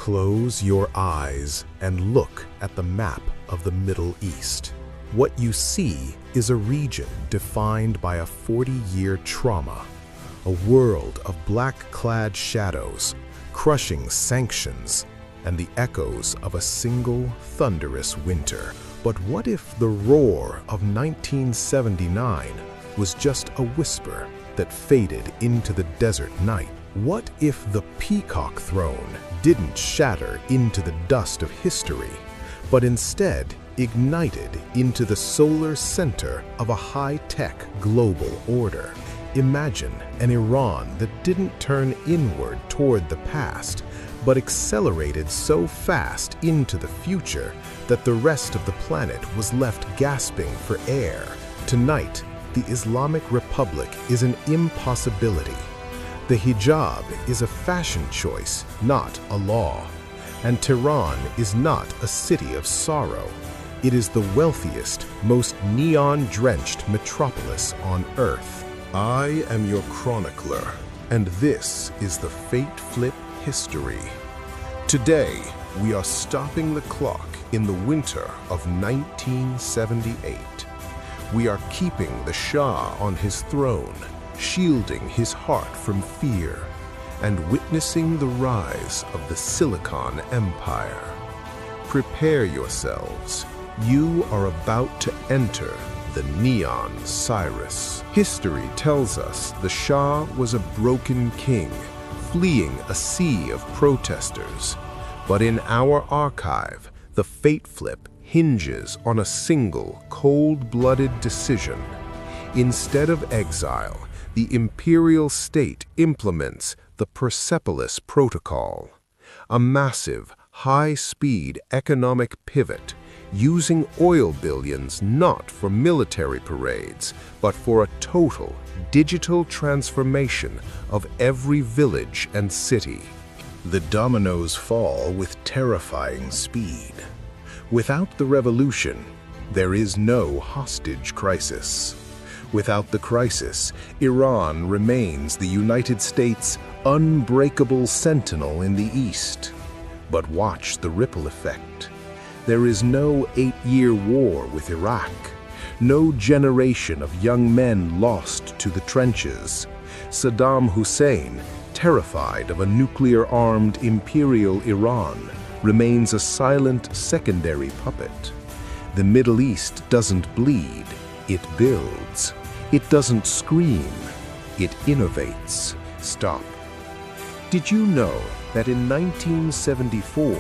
Close your eyes and look at the map of the Middle East. What you see is a region defined by a 40-year trauma, a world of black-clad shadows, crushing sanctions, and the echoes of a single thunderous winter. But what if the roar of 1979 was just a whisper that faded into the desert night? What if the Peacock Throne didn't shatter into the dust of history, but instead ignited into the solar center of a high-tech global order? Imagine an Iran that didn't turn inward toward the past, but accelerated so fast into the future that the rest of the planet was left gasping for air. Tonight, the Islamic Republic is an impossibility. The hijab is a fashion choice, not a law. And Tehran is not a city of sorrow. It is the wealthiest, most neon-drenched metropolis on Earth. I am your chronicler, and this is the Fate Flip history. Today, we are stopping the clock in the winter of 1978. We are keeping the Shah on his throne, shielding his heart from fear, and witnessing the rise of the Silicon Empire. Prepare yourselves. You are about to enter the Neon Cyrus. History tells us the Shah was a broken king, fleeing a sea of protesters. But in our archive, the Fate Flip hinges on a single, cold-blooded decision. Instead of exile, the imperial state implements the Persepolis Protocol, a massive, high-speed economic pivot using oil billions not for military parades, but for a total digital transformation of every village and city. The dominoes fall with terrifying speed. Without the revolution, there is no hostage crisis. Without the crisis, Iran remains the United States' unbreakable sentinel in the East. But watch the ripple effect. There is no 8-year war with Iraq, no generation of young men lost to the trenches. Saddam Hussein, terrified of a nuclear-armed imperial Iran, remains a silent secondary puppet. The Middle East doesn't bleed, it builds. It doesn't scream, it innovates. Stop. Did you know that in 1974,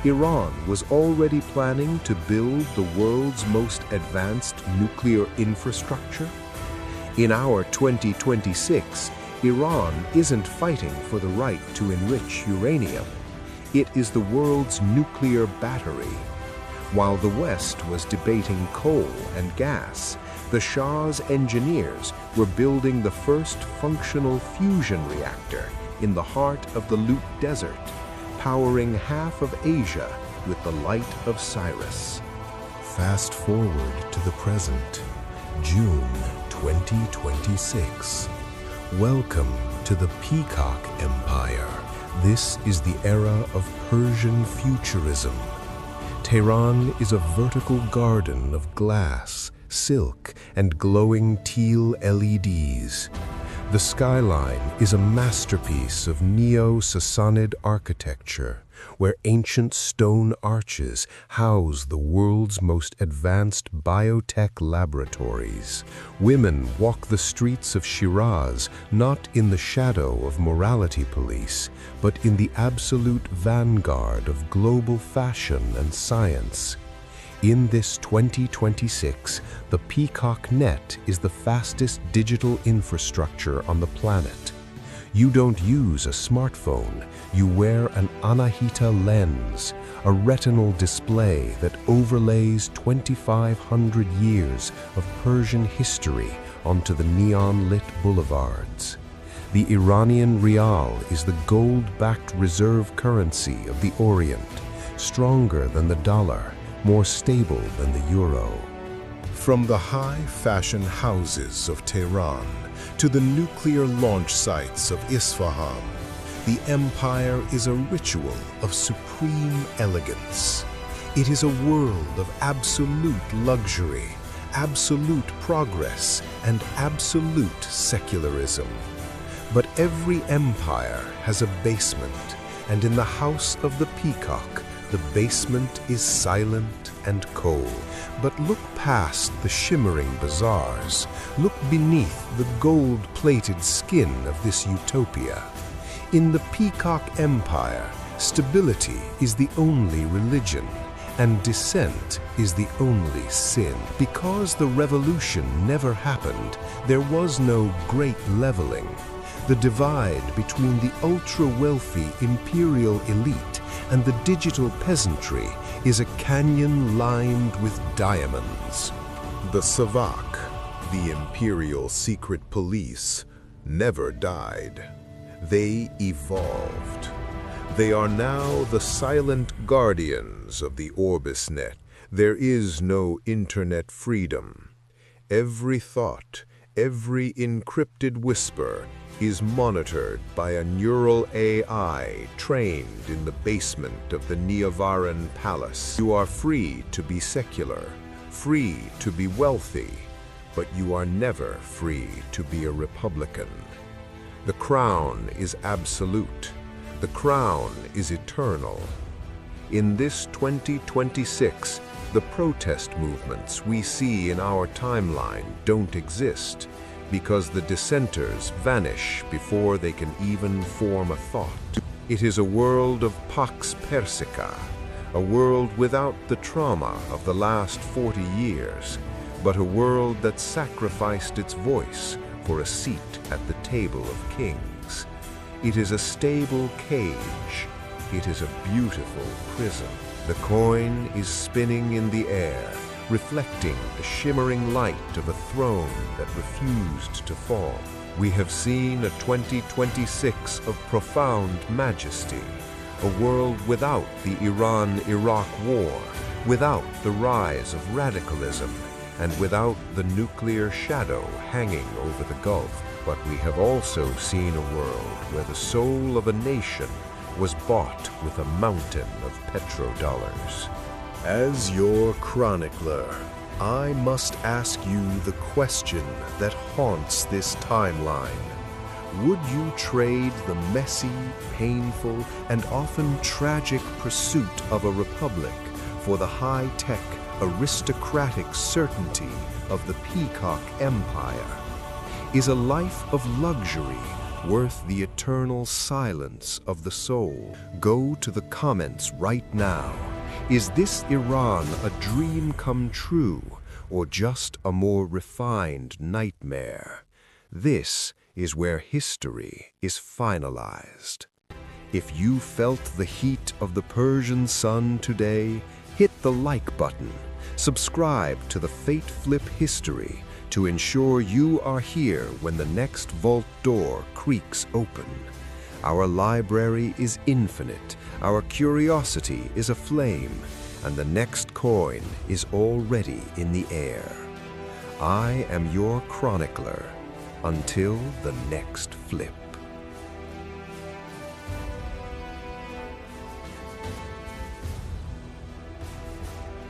Iran was already planning to build the world's most advanced nuclear infrastructure? In our 2026, Iran isn't fighting for the right to enrich uranium. It is the world's nuclear battery. While the West was debating coal and gas, the Shah's engineers were building the first functional fusion reactor in the heart of the Lut Desert, powering half of Asia with the light of Cyrus. Fast forward to the present, June 2026. Welcome to the Peacock Empire. This is the era of Persian futurism. Tehran is a vertical garden of glass, silk, and glowing teal LEDs. The skyline is a masterpiece of Neo-Sassanid architecture, where ancient stone arches house the world's most advanced biotech laboratories. Women walk the streets of Shiraz not in the shadow of morality police, but in the absolute vanguard of global fashion and science. In this 2026, the Peacock Net is the fastest digital infrastructure on the planet. You don't use a smartphone, you wear an Anahita lens, a retinal display that overlays 2,500 years of Persian history onto the neon-lit boulevards. The Iranian rial is the gold-backed reserve currency of the Orient, stronger than the dollar, more stable than the euro. From the high-fashion houses of Tehran to the nuclear launch sites of Isfahan, The empire is a ritual of supreme elegance. It is a world of absolute luxury, absolute progress, and absolute secularism. But every empire has a basement, and in the House of the Peacock, the basement is silent and cold. But look past the shimmering bazaars. Look beneath the gold-plated skin of this utopia. In the Peacock Empire, stability is the only religion, and dissent is the only sin. Because the revolution never happened, there was no great leveling. The divide between the ultra-wealthy imperial elite and the digital peasantry is a canyon lined with diamonds. The Savak, the imperial secret police, never died. They evolved. They are now the silent guardians of the Orbisnet. There is no internet freedom. Every thought, every encrypted whisper is monitored by a neural AI trained in the basement of the Neovaran palace. You are free to be secular, free to be wealthy, but you are never free to be a republican. The crown is absolute. The crown is eternal. In this 2026, the protest movements we see in our timeline don't exist because the dissenters vanish before they can even form a thought. It is a world of pax persica, a world without the trauma of the last 40 years, but a world that sacrificed its voice for a seat at the table of kings. It is a stable cage. It is a beautiful prison. The coin is spinning in the air, reflecting the shimmering light of a throne that refused to fall. We have seen a 2026 of profound majesty, a world without the Iran-Iraq war, without the rise of radicalism, and without the nuclear shadow hanging over the Gulf. But we have also seen a world where the soul of a nation was bought with a mountain of petrodollars. As your chronicler, I must ask you the question that haunts this timeline. Would you trade the messy, painful, and often tragic pursuit of a republic for the high-tech, aristocratic certainty of the Peacock Empire? Is a life of luxury worth the eternal silence of the soul? Go to the comments right now. Is this Iran a dream come true, or just a more refined nightmare? This is where history is finalized. If you felt the heat of the Persian sun today, hit the like button. Subscribe to the Fate Flip History to ensure you are here when the next vault door creaks open. Our library is infinite, our curiosity is aflame, and the next coin is already in the air. I am your chronicler until the next flip.